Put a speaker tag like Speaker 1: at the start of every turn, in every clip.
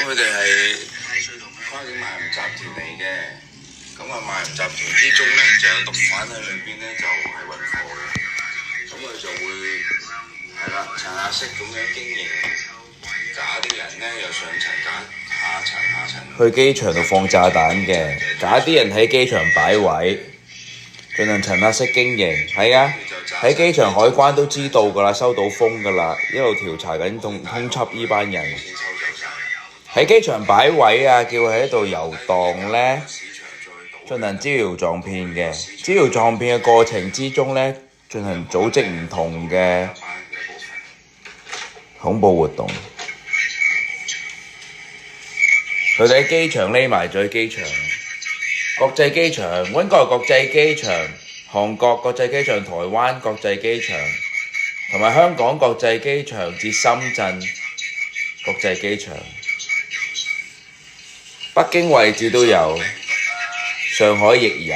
Speaker 1: 佢哋係跨境賣淫集團嚟嘅，咁啊賣淫集團之中咧就有毒販喺裏邊咧就係運貨嘅，咁佢就會係啦層壓式咁樣經營，假啲人咧又上層下層。
Speaker 2: 去機場度放炸彈嘅，假啲人喺機場擺位，進行層壓式經營，係啊，喺機場海關都知道㗎啦，收到風㗎啦，一路調查緊通緝呢班人。喺機場擺位啊，叫佢喺度遊蕩呢，進行招搖撞騙嘅。招搖撞騙嘅過程之中呢，進行組織唔同嘅恐怖活動。佢哋喺機場匿埋咗喺機場，國際機場，溫哥華國際機場、韓國國際機場、台灣國際機場，同埋香港國際機場至深圳國際機場。北京位置都有，上海亦有。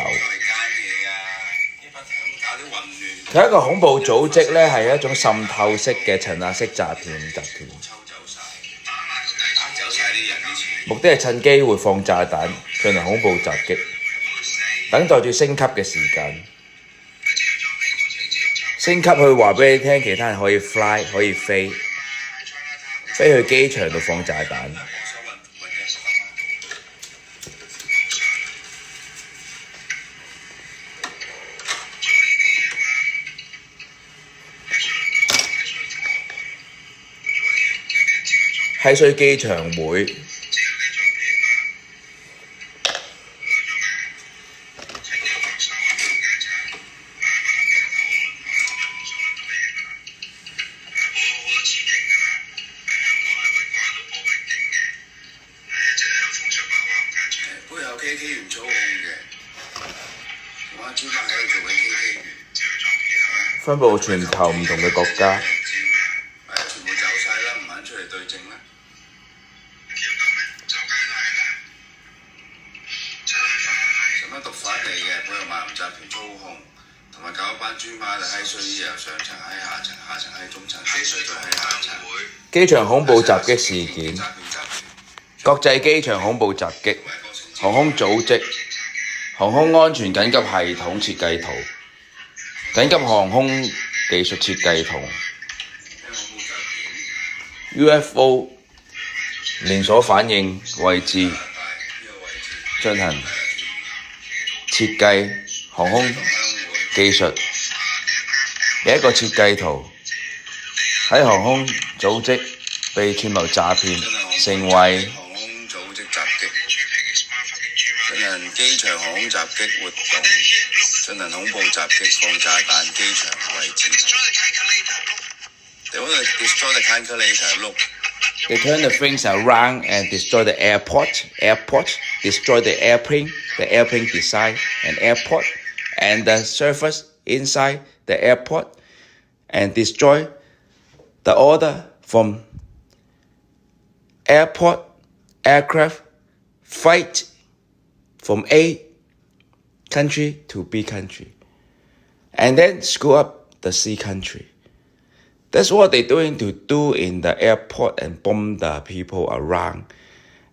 Speaker 2: 佢係一個恐怖組織呢，係一種滲透式嘅層壓式詐騙集團。目的係趁機會放炸彈，進行恐怖襲擊，等待住升級嘅時間。升級去話俾你聽，其他人可以 fly 可以飛去機場度放炸彈。喺水機場會
Speaker 1: 背後 KK 員操控嘅，我專門喺度做緊 KK 員，
Speaker 2: 分佈全球唔同嘅國家。
Speaker 1: 全部走晒啦，唔肯出嚟對證啦。什麼毒販嚟嘅，背後賣淫集團操控，同埋搞一班專媽就閪衰嘢，由上層閪下層，下層閪中層，閪衰再閪下層。
Speaker 2: 機場恐怖襲擊事件，國際機場恐怖襲擊，航空組織，航空安全緊急系統設計圖，緊急航空技術設計圖 ，UFO 連鎖反應位置進行設計，航空技術嘅一個設計圖，喺航空組織被串謀詐騙，成為
Speaker 1: 航空組織襲擊，進行機場航空襲擊活動，進行恐怖襲擊，放炸彈機場位置。They want to destroy the calculator. Look.
Speaker 2: They turn the things around and destroy the airport, destroy the airplane design and airport, and the surface inside the airport, and destroy the order from aircraft flight from A country to B country, and then screw up the C country. That's what they're doing to do in the airport and bomb the people around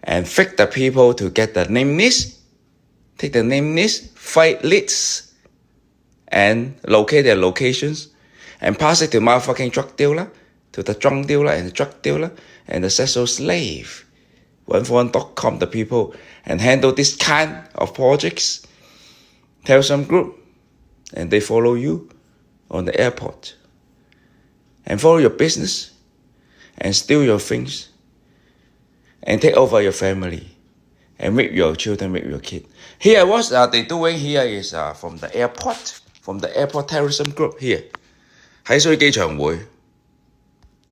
Speaker 2: and fake the people to get the name list, take the name list, flight lists, and locate their locations and pass it to motherfucking drug dealer, to the drug dealer and the drug dealer and the sexual slave. 141.com the people and handle this kind of projects. Tell some group and they follow you on the airport. And follow your business, and steal your things, and take over your family, and rape your children, rape your kid. Here, what they doing here is from the airport terrorism group here. 喺水機場會。